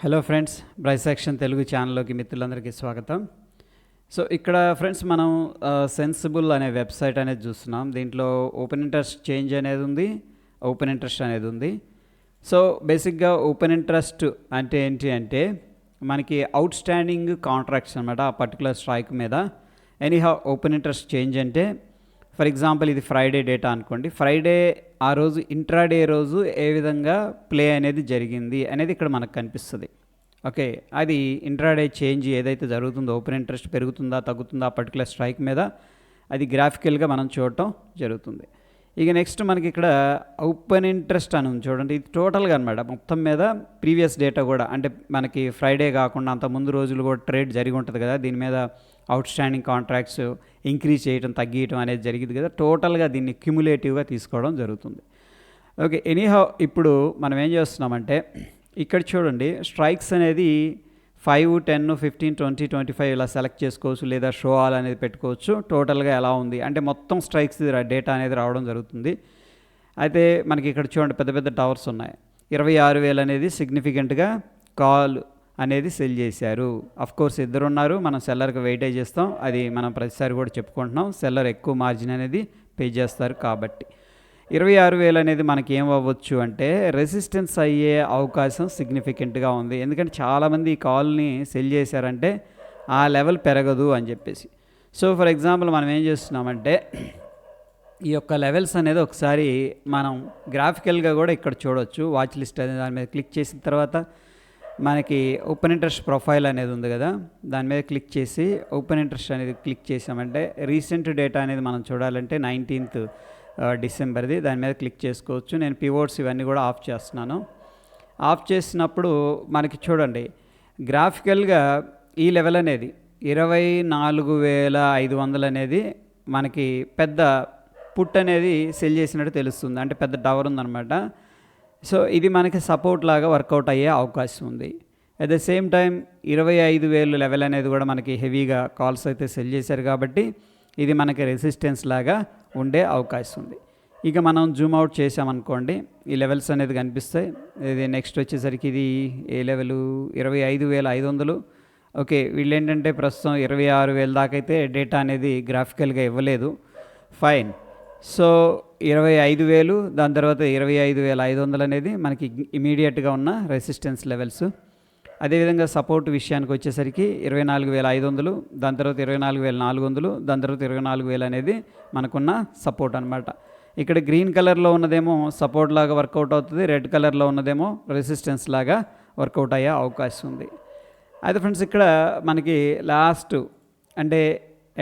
Hello friends, price action Telugu ఛానల్లోకి మిత్రులందరికీ స్వాగతం. సో ఇక్కడ ఫ్రెండ్స్ మనం సెన్సిబుల్ అనే వెబ్సైట్ అనేది చూస్తున్నాం. దీంట్లో ఓపెన్ ఇంట్రెస్ట్ చేంజ్ అనేది ఉంది, ఓపెన్ ఇంట్రెస్ట్ అనేది ఉంది. సో బేసిక్గా ఓపెన్ ఇంట్రెస్ట్ అంటే ఏంటి అంటే మనకి అవుట్ స్టాండింగ్ కాంట్రాక్ట్స్ అనమాట ఆ పర్టికులర్ స్ట్రైక్ మీద. ఎనీహౌ ఓపెన్ ఇంట్రెస్ట్ చేంజ్ అంటే ఫర్ ఎగ్జాంపుల్ ఇది ఫ్రైడే డేటా అనుకోండి. ఫ్రైడే ఆ రోజు ఇంట్రాడే రోజు ఏ విధంగా ప్లే అనేది జరిగింది అనేది ఇక్కడ మనకు కనిపిస్తుంది. ఓకే, అది ఇంట్రాడే చేంజ్ ఏదైతే జరుగుతుందో ఓపెన్ ఇంట్రెస్ట్ పెరుగుతుందా తగ్గుతుందా ఆ పర్టికులర్ స్ట్రైక్ మీద అది గ్రాఫికల్గా మనం చూడటం జరుగుతుంది. ఇక నెక్స్ట్ మనకి ఇక్కడ ఓపెన్ ఇంట్రెస్ట్ అని ఉంది చూడండి. ఇది టోటల్గా అనమాట మొత్తం మీద ప్రీవియస్ డేటా కూడా, అంటే మనకి ఫ్రైడే కాకుండా అంత ముందు రోజులు కూడా ట్రేడ్ జరిగి ఉంటుంది కదా, దీని మీద అవుట్ స్టాండింగ్ కాంట్రాక్ట్స్ ఇంక్రీజ్ చేయడం తగ్గియటం అనేది జరిగింది కదా. టోటల్గా దీన్ని క్యుములేటివ్గా తీసుకోవడం జరుగుతుంది. ఓకే, ఎనీహౌ ఇప్పుడు మనం ఏం చేస్తున్నామంటే ఇక్కడ చూడండి స్ట్రైక్స్ అనేది 5, 10, 15, 20, 25 ఇలా సెలెక్ట్ చేసుకోవచ్చు, లేదా షో ఆల్ అనేది పెట్టుకోవచ్చు. టోటల్గా ఎలా ఉంది అంటే మొత్తం స్ట్రైక్స్ డేటా అనేది రావడం జరుగుతుంది. అయితే మనకి ఇక్కడ చూడండి పెద్ద పెద్ద టవర్స్ ఉన్నాయి. 26,000 అనేది సిగ్నిఫికెంట్గా కాల్ అనేది సెల్ చేశారు. అఫ్కోర్స్ ఇద్దరు ఉన్నారు, మనం సెల్లర్కి వెయిటేజ్ చేస్తాం, అది మనం ప్రతిసారి కూడా చెప్పుకుంటున్నాం. సెల్లర్ ఎక్కువ మార్జిన్ అనేది పే చేస్తారు కాబట్టి 26,000 అనేది మనకి ఏం అవ్వచ్చు అంటే రెసిస్టెన్స్ అయ్యే అవకాశం సిగ్నిఫికెంట్గా ఉంది. ఎందుకంటే చాలామంది ఈ కాల్ని సెల్ చేశారంటే ఆ లెవెల్ పెరగదు అని చెప్పేసి. సో ఫర్ ఎగ్జాంపుల్ మనం ఏం చేస్తున్నామంటే ఈ యొక్క లెవెల్స్ అనేది ఒకసారి మనం గ్రాఫికల్గా కూడా ఇక్కడ చూడవచ్చు. వాచ్ లిస్ట్ అనేది దాని మీద క్లిక్ చేసిన తర్వాత మనకి ఓపెన్ ఇంట్రెస్ట్ ప్రొఫైల్ అనేది ఉంది కదా, దాని మీద క్లిక్ చేసి ఓపెన్ ఇంట్రెస్ట్ అనేది క్లిక్ చేసామంటే రీసెంట్ డేటా అనేది మనం చూడాలంటే 19th డిసెంబర్ది, దాని మీద క్లిక్ చేసుకోవచ్చు. నేను పివోట్స్ ఇవన్నీ కూడా ఆఫ్ చేస్తున్నాను. ఆఫ్ చేసినప్పుడు మనకి చూడండి గ్రాఫికల్గా ఈ లెవెల్ అనేది 24,500 అనేది మనకి పెద్ద పుట్ అనేది సెల్ చేసినట్టు తెలుస్తుంది, అంటే పెద్ద టవర్ ఉందన్నమాట. సో ఇది మనకి సపోర్ట్ లాగా వర్కౌట్ అయ్యే అవకాశం ఉంది. At the same time 25,000 level అనేది కూడా మనకి హెవీగా కాల్స్ అయితే సెల్ చేశారు కాబట్టి ఇది మనకి రెసిస్టెన్స్ లాగా ఉండే అవకాశం ఉంది. ఇక మనం జూమ్ అవుట్ చేసామనుకోండి ఈ లెవెల్స్ అనేది కనిపిస్తాయి. ఇది నెక్స్ట్ వచ్చేసరికి ఇది ఏ లెవెలు 25,500. ఓకే, వీళ్ళు ఏంటంటే ప్రస్తుతం 26,000 దాకా అయితే డేటా అనేది గ్రాఫికల్గా ఇవ్వలేదు. ఫైన్. సో 25,000, దాని తర్వాత 25,500 అనేది మనకి ఇమీడియట్గా ఉన్న రెసిస్టెన్స్ లెవెల్స్. అదేవిధంగా సపోర్ట్ విషయానికి వచ్చేసరికి 24,500, దాని తర్వాత 24,400, దాని తర్వాత 24,000 అనేది మనకున్న సపోర్ట్ అనమాట. ఇక్కడ గ్రీన్ కలర్లో ఉన్నదేమో సపోర్ట్ లాగా వర్కౌట్ అవుతుంది, రెడ్ కలర్లో ఉన్నదేమో రెసిస్టెన్స్ లాగా వర్కౌట్ అయ్యే అవకాశం ఉంది. అయితే ఫ్రెండ్స్ ఇక్కడ మనకి లాస్ట్ అంటే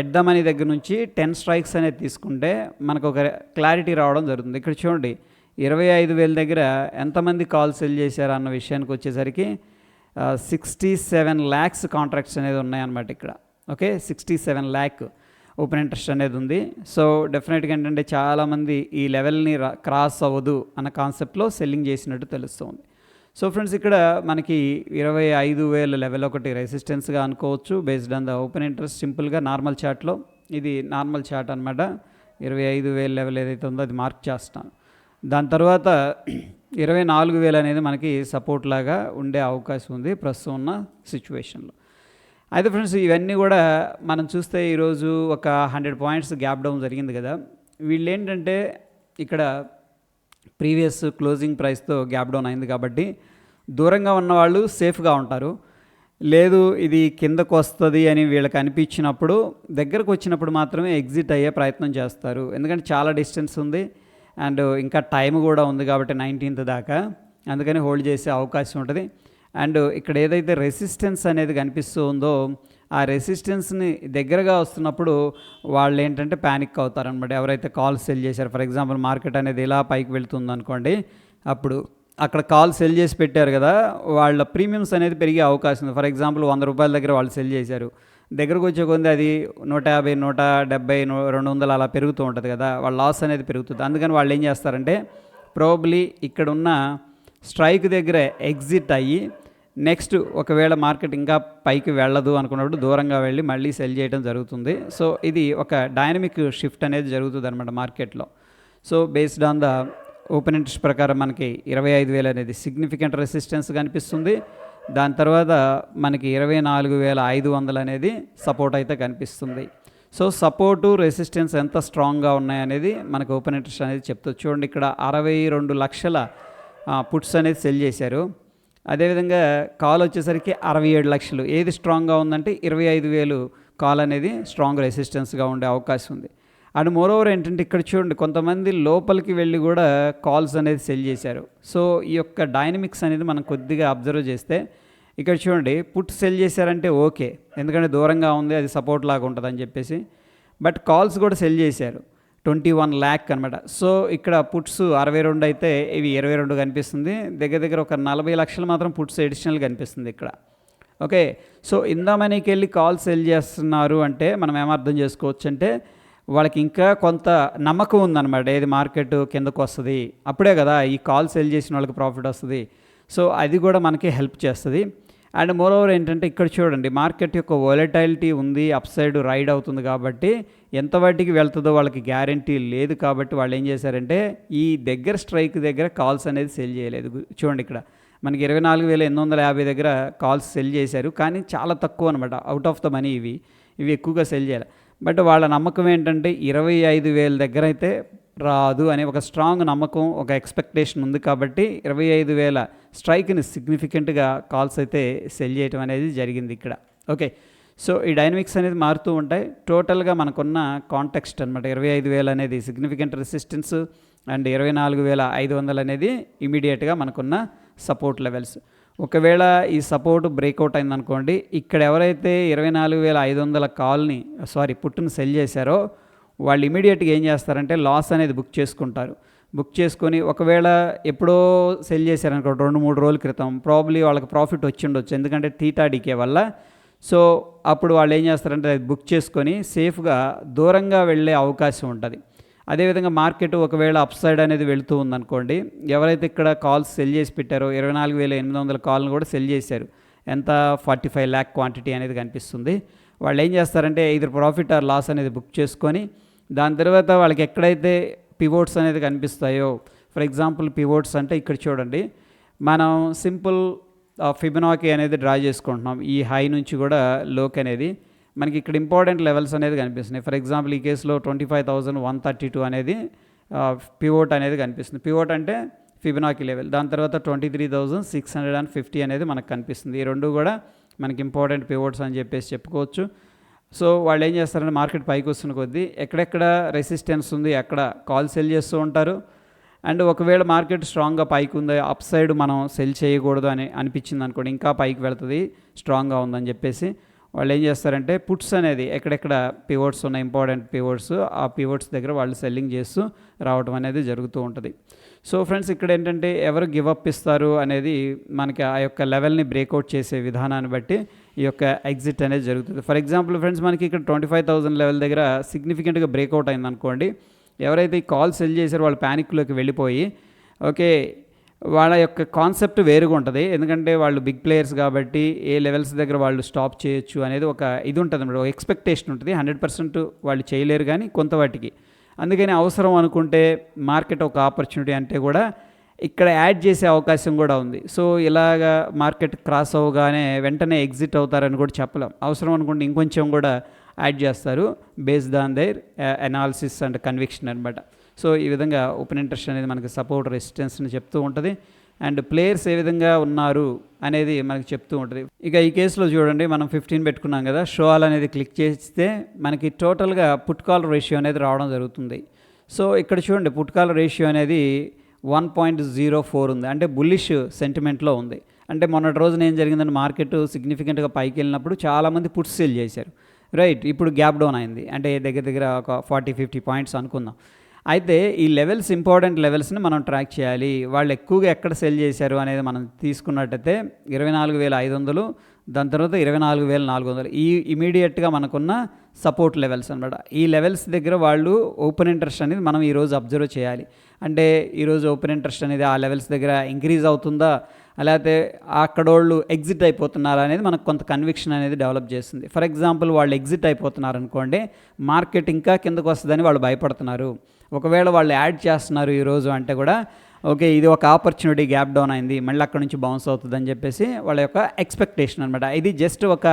ఎట్ ద మనీ దగ్గర నుంచి 10 స్ట్రైక్స్ అనేది తీసుకుంటే మనకు ఒక క్లారిటీ రావడం జరుగుతుంది. ఇక్కడ చూడండి 25,000 దగ్గర ఎంతమంది కాల్ సెల్ చేశారు అన్న విషయానికి వచ్చేసరికి 67 lakhs కాంట్రాక్ట్స్ అనేది ఉన్నాయన్నమాట ఇక్కడ. ఓకే, 67 lakh ఓపెన్ ఇంట్రెస్ట్ అనేది ఉంది. సో డెఫినెట్గా ఏంటంటే చాలామంది ఈ లెవెల్ని క్రాస్ అవ్వదు అన్న కాన్సెప్ట్లో సెల్లింగ్ చేసినట్టు తెలుస్తుంది. సో ఫ్రెండ్స్ ఇక్కడ మనకి 25,000 లెవెల్ ఒకటి రెసిస్టెన్స్గా అనుకోవచ్చు based on the open interest. సింపుల్గా నార్మల్ చార్ట్లో ఇది నార్మల్ చార్ట్ అనమాట. 25,000 లెవెల్ ఏదైతే ఉందో అది మార్క్ చేస్తాను. దాని తర్వాత 24,000 అనేది మనకి సపోర్ట్ లాగా ఉండే అవకాశం ఉంది ప్రస్తుతం ఉన్న సిచ్యువేషన్లో. అయితే ఫ్రెండ్స్ ఇవన్నీ కూడా మనం చూస్తే ఈరోజు ఒక 100 points గ్యాప్ డౌన్ జరిగింది కదా. వీళ్ళు ఏంటంటే ఇక్కడ ప్రీవియస్ క్లోజింగ్ ప్రైస్తో గ్యాప్ డౌన్ అయింది కాబట్టి దూరంగా ఉన్నవాళ్ళు సేఫ్గా ఉంటారు. లేదు ఇది కిందకు వస్తుంది అని వీళ్ళకి అనిపించినప్పుడు దగ్గరకు వచ్చినప్పుడు మాత్రమే ఎగ్జిట్ అయ్యే ప్రయత్నం చేస్తారు. ఎందుకంటే చాలా డిస్టెన్స్ ఉంది అండ్ ఇంకా టైం కూడా ఉంది కాబట్టి 19th దాకా, అందుకని హోల్డ్ చేసే అవకాశం ఉంటుంది. అండ్ ఇక్కడ ఏదైతే రెసిస్టెన్స్ అనేది కనిపిస్తూ ఉందో ఆ రెసిస్టెన్స్ని దగ్గరగా వస్తున్నప్పుడు వాళ్ళు ఏంటంటే ప్యానిక్ అవుతారనమాట. ఎవరైతే కాల్ సెల్ చేశారు, ఫర్ ఎగ్జాంపుల్ మార్కెట్ అనేది ఇలా పైకి వెళ్తుంది అనుకోండి, అప్పుడు అక్కడ కాల్ సెల్ చేసి పెట్టారు కదా, వాళ్ళ ప్రీమియమ్స్ అనేది పెరిగే అవకాశం ఉంది. ఫర్ ఎగ్జాంపుల్ 100 రూపాయల దగ్గర వాళ్ళు సెల్ చేశారు, దగ్గరకు వచ్చే కొంది అది 150, 170, 200 అలా పెరుగుతూ ఉంటుంది కదా, వాళ్ళ లాస్ అనేది పెరుగుతుంది. అందుకని వాళ్ళు ఏం చేస్తారంటే ప్రాబబ్లీ ఇక్కడున్న స్ట్రైక్ దగ్గర ఎగ్జిట్ అయ్యి నెక్స్ట్ ఒకవేళ మార్కెట్ ఇంకా పైకి వెళ్ళదు అనుకున్నప్పుడు దూరంగా వెళ్ళి మళ్ళీ సెల్ చేయడం జరుగుతుంది. సో ఇది ఒక డైనమిక్ షిఫ్ట్ అనేది జరుగుతుంది అనమాట మార్కెట్లో. So based on the open interest ప్రకారం మనకి 25,000 అనేది సిగ్నిఫికెంట్ రెసిస్టెన్స్ కనిపిస్తుంది. దాని తర్వాత మనకి 24,500 అనేది సపోర్ట్ అయితే కనిపిస్తుంది. సో సపోర్టు రెసిస్టెన్స్ ఎంత స్ట్రాంగ్గా ఉన్నాయనేది మనకు ఓపెన్ ఇంట్రెస్ట్ అనేది చెప్తుంది. చూడండి ఇక్కడ 62 లక్షల పుట్స్ అనేది సెల్ చేశారు. అదేవిధంగా కాల్ వచ్చేసరికి 67 లక్షలు. ఏది స్ట్రాంగ్గా ఉందంటే 25,000 కాల్ అనేది స్ట్రాంగ్ రెసిస్టెన్స్గా ఉండే అవకాశం ఉంది. అండ్ మోరోవర్ ఏంటంటే ఇక్కడ చూడండి కొంతమంది లోపలికి వెళ్ళి కూడా కాల్స్ అనేది సెల్ చేశారు. సో ఈ యొక్క డైనమిక్స్ అనేది మనం కొద్దిగా అబ్జర్వ్ చేస్తే ఇక్కడ చూడండి పుట్ సెల్ చేశారంటే ఓకే, ఎందుకంటే దూరంగా ఉంది, అది సపోర్ట్ లాగా ఉంటుంది అని చెప్పేసి. బట్ కాల్స్ కూడా సెల్ చేశారు 21 lakh అనమాట. సో ఇక్కడ పుట్స్ 62 అయితే ఇవి 22 కనిపిస్తుంది. దగ్గర దగ్గర ఒక 40 లక్షలు మాత్రం పుట్స్ ఎడిషనల్ కనిపిస్తుంది ఇక్కడ. ఓకే, సో ఇందామనీకి వెళ్ళి కాల్ సెల్ చేస్తున్నారు అంటే మనం ఏమర్థం చేసుకోవచ్చు అంటే వాళ్ళకి ఇంకా కొంత నమ్మకం ఉందన్నమాట, ఏది మార్కెట్ కిందకు వస్తుంది అప్పుడే కదా ఈ కాల్ సెల్ చేసిన వాళ్ళకి ప్రాఫిట్ వస్తుంది. సో అది కూడా మనకి హెల్ప్ చేస్తుంది. అండ్ మోరోవర్ ఏంటంటే ఇక్కడ చూడండి మార్కెట్ యొక్క వోలటైలిటీ ఉంది, అప్ సైడ్ రైడ్ అవుతుంది కాబట్టి ఎంత వాటికి వెళ్తుందో వాళ్ళకి గ్యారంటీ లేదు. కాబట్టి వాళ్ళు ఏం చేశారంటే ఈ దగ్గర స్ట్రైక్ దగ్గర కాల్స్ అనేది సెల్ చేయలేదు. చూడండి ఇక్కడ మనకి 24,850 దగ్గర కాల్స్ సెల్ చేశారు, కానీ చాలా తక్కువ అనమాట, అవుట్ ఆఫ్ ద మనీ ఇవి ఎక్కువగా సెల్ చేయాలి. బట్ వాళ్ళ నమ్మకం ఏంటంటే 25,000 దగ్గర అయితే రాదు అనే ఒక స్ట్రాంగ్ నమ్మకం, ఒక ఎక్స్పెక్టేషన్ ఉంది. కాబట్టి 25,000 స్ట్రైక్ని సిగ్నిఫికెంట్గా కాల్స్ అయితే సెల్ చేయడం అనేది జరిగింది ఇక్కడ. ఓకే, సో ఈ డైనమిక్స్ అనేది మారుతూ ఉంటాయి. టోటల్గా మనకున్న కాంటెక్స్ట్ అనమాట 25,000 అనేది సిగ్నిఫికెంట్ రెసిస్టెన్స్ అండ్ 24,500 అనేది ఇమీడియట్గా మనకున్న సపోర్ట్ లెవెల్స్. ఒకవేళ ఈ సపోర్ట్ బ్రేక్అవుట్ అయిందనుకోండి, ఇక్కడ ఎవరైతే 24,500 పుట్టును సెల్ చేశారో వాళ్ళు ఇమీడియట్గా ఏం చేస్తారంటే లాస్ అనేది బుక్ చేసుకుంటారు. బుక్ చేసుకొని ఒకవేళ ఎప్పుడో సెల్ చేశారనుకో 2-3 రోజుల క్రితం, ప్రాబ్లీ వాళ్ళకి ప్రాఫిట్ వచ్చి ఉండొచ్చు ఎందుకంటే థీటా డీకే వల్ల. సో అప్పుడు వాళ్ళు ఏం చేస్తారంటే అది బుక్ చేసుకొని సేఫ్గా దూరంగా వెళ్ళే అవకాశం ఉంటుంది. అదేవిధంగా మార్కెట్ ఒకవేళ అప్ సైడ్ అనేది వెళుతూ ఉందనుకోండి, ఎవరైతే ఇక్కడ కాల్స్ సెల్ చేసి పెట్టారో 24,800 కాల్ని కూడా సెల్ చేశారు. ఎంత 45 lakh క్వాంటిటీ అనేది కనిపిస్తుంది. వాళ్ళు ఏం చేస్తారంటే ఇద్దరు ప్రాఫిట్ ఆర్ లాస్ అనేది బుక్ చేసుకొని దాని తర్వాత వాళ్ళకి ఎక్కడైతే పివోట్స్ అనేది కనిపిస్తాయో, ఫర్ ఎగ్జాంపుల్ పివోట్స్ అంటే ఇక్కడ చూడండి మనం సింపుల్ ఫిబొనాకీ అనేది డ్రా చేసుకుంటున్నాం. ఈ హై నుంచి కూడా లోక్ అనేది మనకి ఇక్కడ ఇంపార్టెంట్ లెవెల్స్ అనేది కనిపిస్తున్నాయి. ఫర్ ఎగ్జాంపుల్ ఈ కేసులో 25,132 అనేది పివోట్ అనేది కనిపిస్తుంది. పివోట్ అంటే ఫిబొనాకీ లెవెల్. దాని తర్వాత 23,650 అనేది మనకు కనిపిస్తుంది. ఈ రెండు కూడా మనకి ఇంపార్టెంట్ పివోట్స్ అని చెప్పేసి చెప్పుకోవచ్చు. సో వాళ్ళు ఏం చేస్తారంటే మార్కెట్ పైకి వస్తున్న కొద్దీ ఎక్కడెక్కడ రెసిస్టెన్స్ ఉంది అక్కడ కాల్ సెల్ చేస్తూ ఉంటారు. అండ్ ఒకవేళ మార్కెట్ స్ట్రాంగ్గా పైకి ఉంది, అప్ సైడ్ మనం సెల్ చేయకూడదు అని అనిపించింది అనుకోండి, ఇంకా పైకి వెళ్తుంది స్ట్రాంగ్గా ఉందని చెప్పేసి వాళ్ళు ఏం చేస్తారంటే పుట్స్ అనేది ఎక్కడెక్కడ పివోట్స్ ఉన్నాయి ఇంపార్టెంట్ పివోట్స్, ఆ పివోట్స్ దగ్గర వాళ్ళు సెల్లింగ్ చేస్తూ రావడం అనేది జరుగుతూ ఉంటుంది. సో ఫ్రెండ్స్ ఇక్కడ ఏంటంటే ఎవరు గివప్ ఇస్తారు అనేది మనకి ఆ యొక్క లెవెల్ని బ్రేక్అవుట్ చేసే విధానాన్ని బట్టి ఈ యొక్క ఎగ్జిట్ అనేది జరుగుతుంది. ఫర్ ఎగ్జాంపుల్ ఫ్రెండ్స్ మనకి ఇక్కడ 25,000 లెవెల్ దగ్గర సిగ్నిఫికెంట్గా బ్రేక్అవుట్ అయింది అనుకోండి, ఎవరైతే ఈ కాల్ సెల్ చేశారో వాళ్ళు ప్యానిక్లోకి వెళ్ళిపోయి ఓకే వాళ్ళ యొక్క కాన్సెప్ట్ వేరుగా ఉంటుంది. ఎందుకంటే వాళ్ళు బిగ్ ప్లేయర్స్ కాబట్టి ఏ లెవెల్స్ దగ్గర వాళ్ళు స్టాప్ చేయొచ్చు అనేది ఒక ఇది ఉంటుంది అన్నమాట, ఒక ఎక్స్పెక్టేషన్ ఉంటుంది. 100% వాళ్ళు చేయలేరు కానీ కొంత వాటికి. అందుకని అవసరం అనుకుంటే మార్కెట్ ఒక ఆపర్చునిటీ అంటే కూడా ఇక్కడ యాడ్ చేసే అవకాశం కూడా ఉంది. సో ఇలాగా మార్కెట్ క్రాస్ అవ్వగానే వెంటనే ఎగ్జిట్ అవుతారని కూడా చెప్పలేం. అవసరం అనుకుంటే ఇంకొంచెం కూడా యాడ్ చేస్తారు based on their analysis and conviction అనమాట. సో ఈ విధంగా ఓపెన్ ఇంట్రెస్ట్ అనేది మనకి సపోర్ట్ రెసిస్టెన్స్ని చెప్తూ ఉంటుంది అండ్ ప్లేయర్స్ ఏ విధంగా ఉన్నారు అనేది మనకి చెప్తూ ఉంటుంది. ఇక ఈ కేసులో చూడండి మనం 15 పెట్టుకున్నాం కదా, షో ఆల్ అనేది క్లిక్ చేస్తే మనకి టోటల్గా పుట్ కాల్ రేషియో అనేది రావడం జరుగుతుంది. సో ఇక్కడ చూడండి పుట్ కాల్ రేషియో అనేది 1.04 ఉంది, అంటే బుల్లిష్ సెంటిమెంట్లో ఉంది. అంటే మొన్నటి రోజున ఏం జరిగిందంటే మార్కెట్ సిగ్నిఫికెంట్గా పైకి వెళ్ళినప్పుడు చాలామంది పుట్స్ సేల్ చేశారు, రైట్. ఇప్పుడు గ్యాప్ డౌన్ అయింది, అంటే దగ్గర దగ్గర ఒక 40-50 పాయింట్స్ అనుకుందాం. అయితే ఈ లెవెల్స్ ఇంపార్టెంట్ లెవెల్స్ని మనం ట్రాక్ చేయాలి. వాళ్ళు ఎక్కువగా ఎక్కడ సెల్ చేశారు అనేది మనం తీసుకున్నట్టయితే 24,500, దాని తర్వాత 24,400 ఈ ఇమీడియట్గా మనకున్న సపోర్ట్ లెవెల్స్ అనమాట. ఈ లెవెల్స్ దగ్గర వాళ్ళు ఓపెన్ ఇంట్రెస్ట్ అనేది మనం ఈరోజు అబ్జర్వ్ చేయాలి. అంటే ఈరోజు ఓపెన్ ఇంట్రెస్ట్ అనేది ఆ లెవెల్స్ దగ్గర ఇంక్రీజ్ అవుతుందా, లేకపోతే అక్కడోళ్ళు ఎగ్జిట్ అయిపోతున్నారా అనేది మనకు కొంత కన్విక్షన్ అనేది డెవలప్ చేస్తుంది. ఫర్ ఎగ్జాంపుల్ వాళ్ళు ఎగ్జిట్ అయిపోతున్నారు అనుకోండి, మార్కెట్ ఇంకా కిందకు వస్తుందని వాళ్ళు భయపడుతున్నారు. ఒకవేళ వాళ్ళు యాడ్ చేస్తున్నారు ఈరోజు అంటే కూడా ఓకే ఇది ఒక ఆపర్చునిటీ, గ్యాప్ డౌన్ అయింది, మళ్ళీ అక్కడ నుంచి బౌన్స్ అవుతుంది అని చెప్పేసి వాళ్ళ యొక్క ఎక్స్పెక్టేషన్ అనమాట. ఇది జస్ట్ ఒక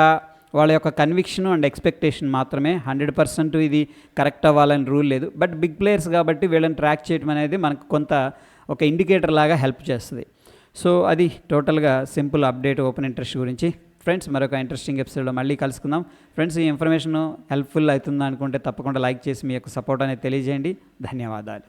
వాళ్ళ యొక్క కన్విక్షన్ అండ్ ఎక్స్పెక్టేషన్ మాత్రమే. 100% ఇది కరెక్ట్ అవ్వాలని రూల్ లేదు. బట్ బిగ్ ప్లేయర్స్ కాబట్టి వీళ్ళని ట్రాక్ చేయడం అనేది మనకు కొంత ఒక ఇండికేటర్ లాగా హెల్ప్ చేస్తుంది. సో అది టోటల్గా సింపుల్ అప్డేట్ ఓపెన్ ఇంట్రెస్ట్ గురించి. ఫ్రెండ్స్, మరొక ఇంట్రెస్టింగ్ ఎపిసోడ్లో మళ్ళీ కలుసుకుందాం. ఫ్రెండ్స్, ఈ ఇన్ఫర్మేషన్ హెల్ప్ఫుల్ అవుతుందా అనుకుంటే తప్పకుండా లైక్ చేసి మీ యొక్క సపోర్ట్ అనేది తెలియజేయండి. ధన్యవాదాలు.